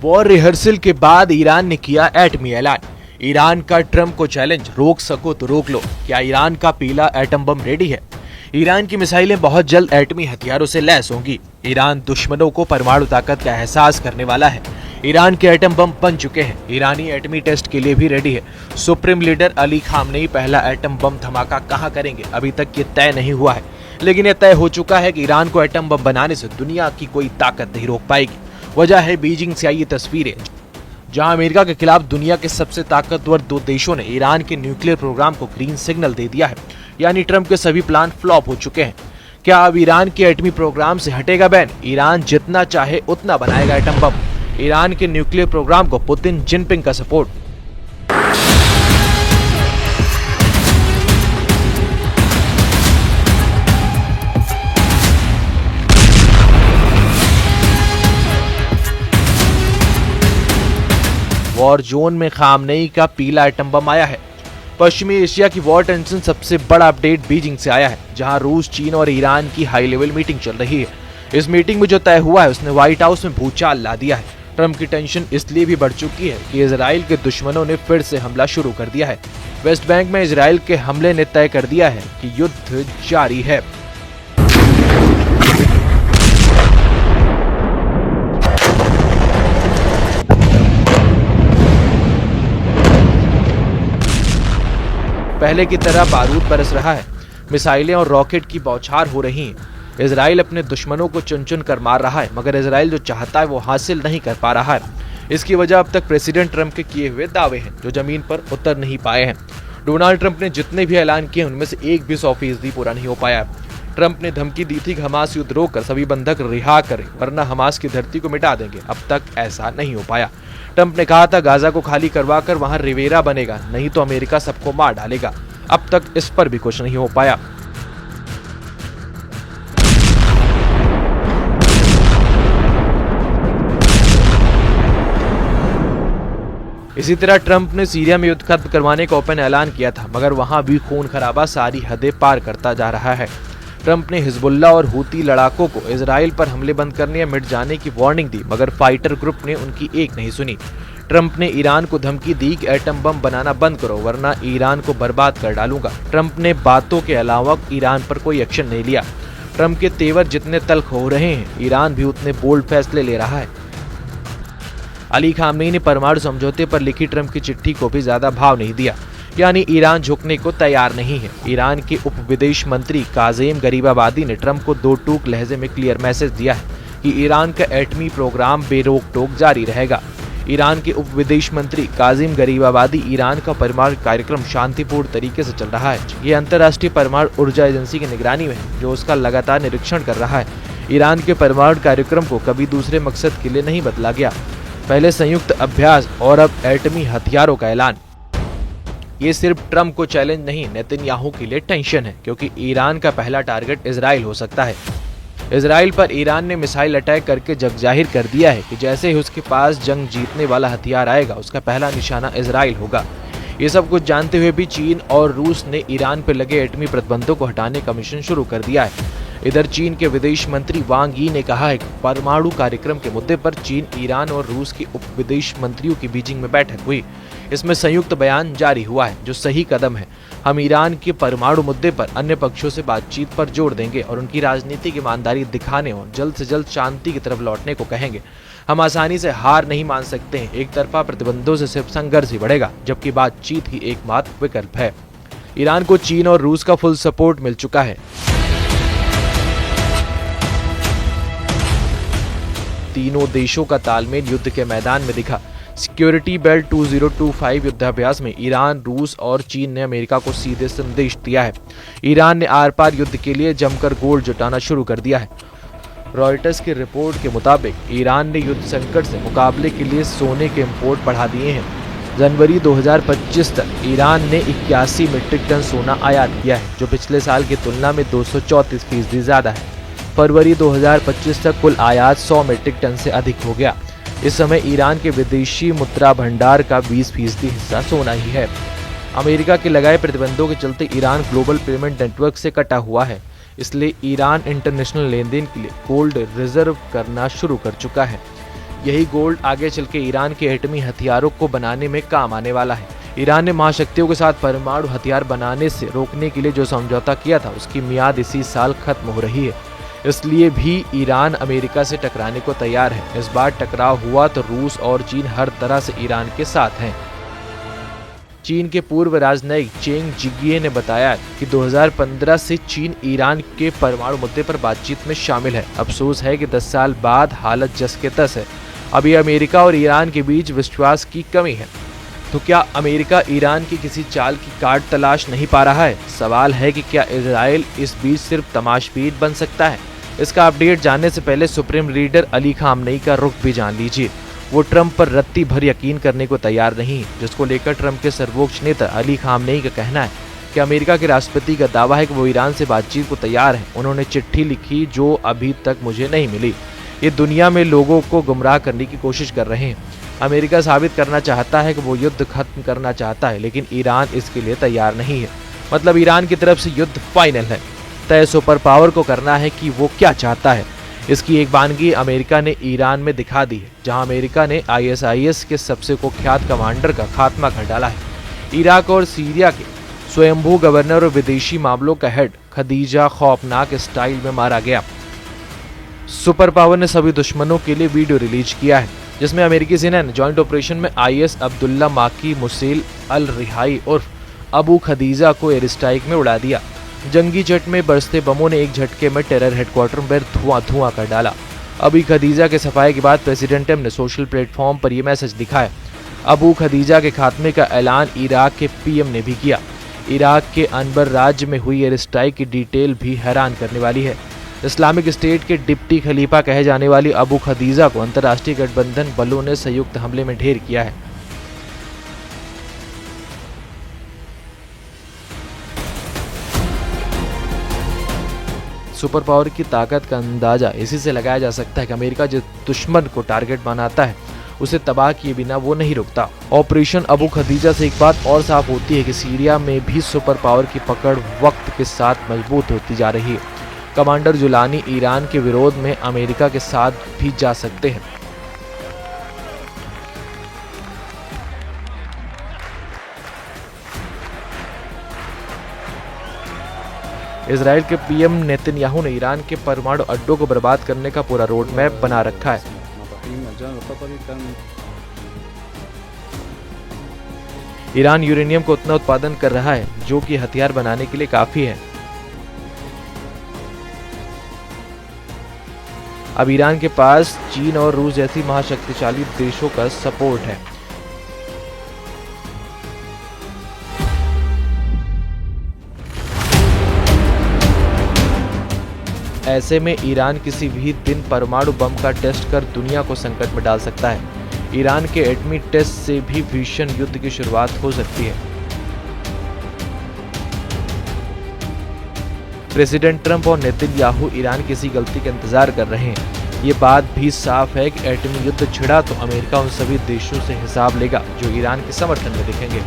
War rehearsal के बाद Iran ने किया एटमी ऐलान। ईरान का ट्रंप को चैलेंज, रोक सको तो रोक लो। क्या ईरान का पीला एटम बम रेडी है? ईरान की मिसाइलें बहुत जल्द एटमी हथियारों से लैस होंगी। ईरान दुश्मनों को परमाणु ताकत का एहसास करने वाला है। ईरान के एटम बम बन चुके हैं। ईरानी एटमी टेस्ट के लिए भी रेडी है। सुप्रीम लीडर अली खामनेई पहला एटम बम धमाका कहां करेंगे, अभी तक ये तय नहीं हुआ है, लेकिन यह तय हो चुका है कि ईरान को एटम बम बनाने से दुनिया की कोई ताकत नहीं रोक पाएगी। वजह है बीजिंग से आई ये तस्वीरें, जहां अमेरिका के खिलाफ दुनिया के सबसे ताकतवर दो देशों ने ईरान के न्यूक्लियर प्रोग्राम को ग्रीन सिग्नल दे दिया है। यानी ट्रंप के सभी प्लान फ्लॉप हो चुके हैं। क्या अब ईरान के एटमी प्रोग्राम से हटेगा बैन? ईरान जितना चाहे उतना बनाएगा एटम बम। ईरान के न्यूक्लियर प्रोग्राम को पुतिन जिनपिंग का सपोर्ट। वॉर जोन में खामनेई का पीला एटम बम आया है। पश्चिमी एशिया की वॉर टेंशन सबसे बड़ा अपडेट बीजिंग से आया है, जहां रूस, चीन और ईरान की हाई लेवल मीटिंग चल रही है। इस मीटिंग में जो तय हुआ है उसने व्हाइट हाउस में भूचाल ला दिया है। ट्रंप की टेंशन इसलिए भी बढ़ चुकी है कि इजराइल के दुश्मनों ने फिर से हमला शुरू कर दिया है। वेस्ट बैंक में इजराइल के हमले ने तय कर दिया है कि युद्ध जारी है। पहले की तरह बारूद बरस रहा है, मिसाइलें और रॉकेट की बौछार हो रही हैं। इजराइल अपने दुश्मनों को चुन चुन कर मार रहा है, मगर इजराइल जो चाहता है वो हासिल नहीं कर पा रहा है। इसकी वजह अब तक प्रेसिडेंट ट्रंप के किए हुए दावे हैं, जो जमीन पर उतर नहीं पाए हैं। डोनाल्ड ट्रंप ने जितने भी ऐलान किए उनमें से एक भी 100% पूरा नहीं हो पाया। ट्रंप ने धमकी दी थी कि हमास युद्ध रोककर सभी बंधक रिहा करें, वरना हमास की धरती को मिटा देंगे। अब तक ऐसा नहीं हो पाया। ट्रंप ने कहा था गाजा को खाली करवा कर वहां रिवेरा बनेगा, नहीं तो अमेरिका सबको मार डालेगा। अब तक इस पर भी कुछ नहीं हो पाया। इसी तरह ट्रंप ने सीरिया में युद्ध खत्म करवाने का ओपन ऐलान किया था, मगर वहां भी खून खराबा सारी हदें पार करता जा रहा है। ट्रंप ने हिजबुल्लाह और हूती लड़ाकों को इजराइल पर हमले बंद करने या मिट जाने की वार्निंग दी, मगर फाइटर ग्रुप ने उनकी एक नहीं सुनी। ट्रंप ने ईरान को धमकी दी कि एटम बम बनाना बंद करो, वरना ईरान को बर्बाद कर डालूंगा। ट्रंप ने बातों के अलावा ईरान पर कोई एक्शन नहीं लिया। ट्रंप के तेवर जितने तल्ख हो रहे हैं, ईरान भी उतने बोल्ड फैसले ले रहा है। अली खामनेई ने परमाणु समझौते पर लिखी ट्रंप की चिट्ठी को भी ज्यादा भाव नहीं दिया, यानी ईरान झुकने को तैयार नहीं है। ईरान के उप विदेश मंत्री काज़ेम गरीबाबादी ने ट्रंप को दो टूक लहजे में क्लियर मैसेज दिया है कि ईरान का एटमी प्रोग्राम बेरोक टोक जारी रहेगा। ईरान के उप विदेश मंत्री काज़ेम गरीबाबादी ईरान का परमाणु कार्यक्रम शांतिपूर्ण तरीके से चल रहा है। ये अंतर्राष्ट्रीय परमाणु ऊर्जा एजेंसी की निगरानी में है, जो उसका लगातार निरीक्षण कर रहा है। ईरान के परमाणु कार्यक्रम को कभी दूसरे मकसद के लिए नहीं बदला गया। पहले संयुक्त अभ्यास और अब एटमी हथियारों का ऐलान। ये सिर्फ ट्रंप को चैलेंज नहीं, नेतन्याहू के लिए टेंशन है, क्योंकि ईरान का पहला टारगेट इजराइल हो सकता है। इजराइल पर ईरान ने मिसाइल अटैक करके जग जाहिर कर दिया है कि जैसे ही उसके पास जंग जीतने वाला हथियार आएगा, उसका पहला निशाना इजराइल होगा। ये सब कुछ जानते हुए भी चीन और रूस ने ईरान पर लगे एटमी प्रतिबंधों को हटाने का मिशन शुरू कर दिया है। इधर चीन के विदेश मंत्री वांग यी ने कहा है कि परमाणु कार्यक्रम के मुद्दे पर चीन, ईरान और रूस के उप विदेश मंत्रियों की बीजिंग में बैठक हुई। इसमें संयुक्त बयान जारी हुआ है, जो सही कदम है। हम ईरान के परमाणु मुद्दे पर अन्य पक्षों से बातचीत पर जोर देंगे और उनकी राजनीतिक ईमानदारी दिखाने और जल्द से जल्द शांति की तरफ लौटने को कहेंगे। हम आसानी से हार नहीं मान सकते हैं। एक तरफा प्रतिबंधों से सिर्फ संघर्ष ही बढ़ेगा, जबकि बातचीत ही एकमात्र विकल्प है। ईरान को चीन और रूस का फुल सपोर्ट मिल चुका है। तीनों देशों का तालमेल युद्ध के मैदान में दिखा। सिक्योरिटी बेल्ट 2025 युद्धाभ्यास में ईरान, रूस और चीन ने अमेरिका को सीधे संदेश दिया है। ईरान ने आर पार युद्ध के लिए जमकर गोल्ड जुटाना शुरू कर दिया है। रॉयटर्स की रिपोर्ट के मुताबिक ईरान ने युद्ध संकट से मुकाबले के लिए सोने के इंपोर्ट बढ़ा दिए हैं। जनवरी 2025 तक ईरान ने 81 मीट्रिक टन सोना आयात किया है, जो पिछले साल की तुलना में 234% ज्यादा है। फरवरी 2025 तक कुल आयात 100 मीट्रिक टन से अधिक हो गया। इस समय ईरान के विदेशी मुद्रा भंडार का 20% हिस्सा सोना ही है। अमेरिका के लगाए प्रतिबंधों के चलते ईरान ग्लोबल पेमेंट नेटवर्क से कटा हुआ है, इसलिए ईरान इंटरनेशनल लेन देन के लिए गोल्ड रिजर्व करना शुरू कर चुका है। यही गोल्ड आगे चल के ईरान के एटमी हथियारों को बनाने में काम आने वाला है। ईरान ने महाशक्तियों के साथ परमाणु हथियार बनाने से रोकने के लिए जो समझौता किया था उसकी मियाद इसी साल खत्म हो रही है। इसलिए भी ईरान अमेरिका से टकराने को तैयार है। इस बार टकराव हुआ तो रूस और चीन हर तरह से ईरान के साथ हैं। चीन के पूर्व राजनयिक चेंग जिगिए ने बताया कि 2015 से चीन ईरान के परमाणु मुद्दे पर बातचीत में शामिल है। अफसोस है कि 10 साल बाद हालत जस के तस है। अभी अमेरिका और ईरान के बीच विश्वास की कमी है। तो क्या अमेरिका ईरान की किसी चाल की काट तलाश नहीं पा रहा है? सवाल है कि क्या इजराइल इस बीच सिर्फ तमाशबीन बन सकता है? इसका अपडेट जानने से पहले सुप्रीम लीडर अली खामनेई का रुख भी जान लीजिए। वो ट्रंप पर रत्ती भर यकीन करने को तैयार नहीं, जिसको लेकर ट्रंप के सर्वोच्च नेता अली खामनेई का कहना है कि अमेरिका के राष्ट्रपति का दावा है कि वो ईरान से बातचीत को तैयार है। उन्होंने चिट्ठी लिखी जो अभी तक मुझे नहीं मिली। ये दुनिया में लोगों को गुमराह करने की कोशिश कर रहे हैं। अमेरिका साबित करना चाहता है कि वो युद्ध खत्म करना चाहता है, लेकिन ईरान इसके लिए तैयार नहीं है। मतलब ईरान की तरफ से युद्ध फाइनल है। तय सुपर पावर को करना है कि वो क्या चाहता है। इसकी एक वानगी अमेरिका ने ईरान में दिखा दी है, जहां अमेरिका ने ISIS के सबसे कुख्यात कमांडर का खात्मा कर डाला है। इराक और सीरिया के स्वयंभू गवर्नर और विदेशी मामलों का हेड खदीजा खौफनाक स्टाइल में मारा गया। सुपर पावर ने सभी दुश्मनों के लिए वीडियो रिलीज किया है, जिसमें अमेरिकी सेना ने जॉइंट ऑपरेशन में IS अब्दुल्ला माकी मुसेल अल रिहाई और अबू खदीजा को एयर स्ट्राइक में उड़ा दिया। जंगी जेट में बरसते बमों ने एक झटके में टेरर हेडक्वार्टर में धुआं कर डाला। अबू खदीजा के सफाई के बाद प्रेसिडेंट ट्रंप ने सोशल प्लेटफॉर्म पर यह मैसेज लिखा है। अबू खदीजा के खात्मे का ऐलान इराक के PM ने भी किया। इराक के अनबर राज्य में हुई एयर स्ट्राइक की डिटेल भी हैरान करने वाली है। इस्लामिक स्टेट के डिप्टी खलीफा कहे जाने वाली अबू खदीजा को अंतर्राष्ट्रीय गठबंधन बलों ने संयुक्त हमले में ढेर किया है। सुपर पावर की ताकत का अंदाजा इसी से लगाया जा सकता है कि अमेरिका जिस दुश्मन को टारगेट बनाता है उसे तबाह किए बिना वो नहीं रुकता। ऑपरेशन अबू खदीजा से एक बात और साफ होती है कि सीरिया में भी सुपर पावर की पकड़ वक्त के साथ मजबूत होती जा रही है। कमांडर जुलानी ईरान के विरोध में अमेरिका के साथ भी जा सकते हैं। इजराइल के PM नेतन्याहू ने ईरान के परमाणु अड्डों को बर्बाद करने का पूरा रोड मैप बना रखा है। ईरान यूरेनियम को उतना उत्पादन कर रहा है जो कि हथियार बनाने के लिए काफी है। अब ईरान के पास चीन और रूस जैसी महाशक्तिशाली देशों का सपोर्ट है। ऐसे में ईरान किसी भी दिन परमाणु बम का टेस्ट कर दुनिया को संकट में डाल सकता है। ईरान के एटमी टेस्ट से भी भीषण युद्ध की शुरुआत हो सकती है। प्रेसिडेंट ट्रंप और नेतन्याहू ईरान की किसी गलती का इंतजार कर रहे हैं। ये बात भी साफ है कि एटमी युद्ध छिड़ा तो अमेरिका उन सभी देशों से हिसाब लेगा जो ईरान के समर्थन में दिखेंगे।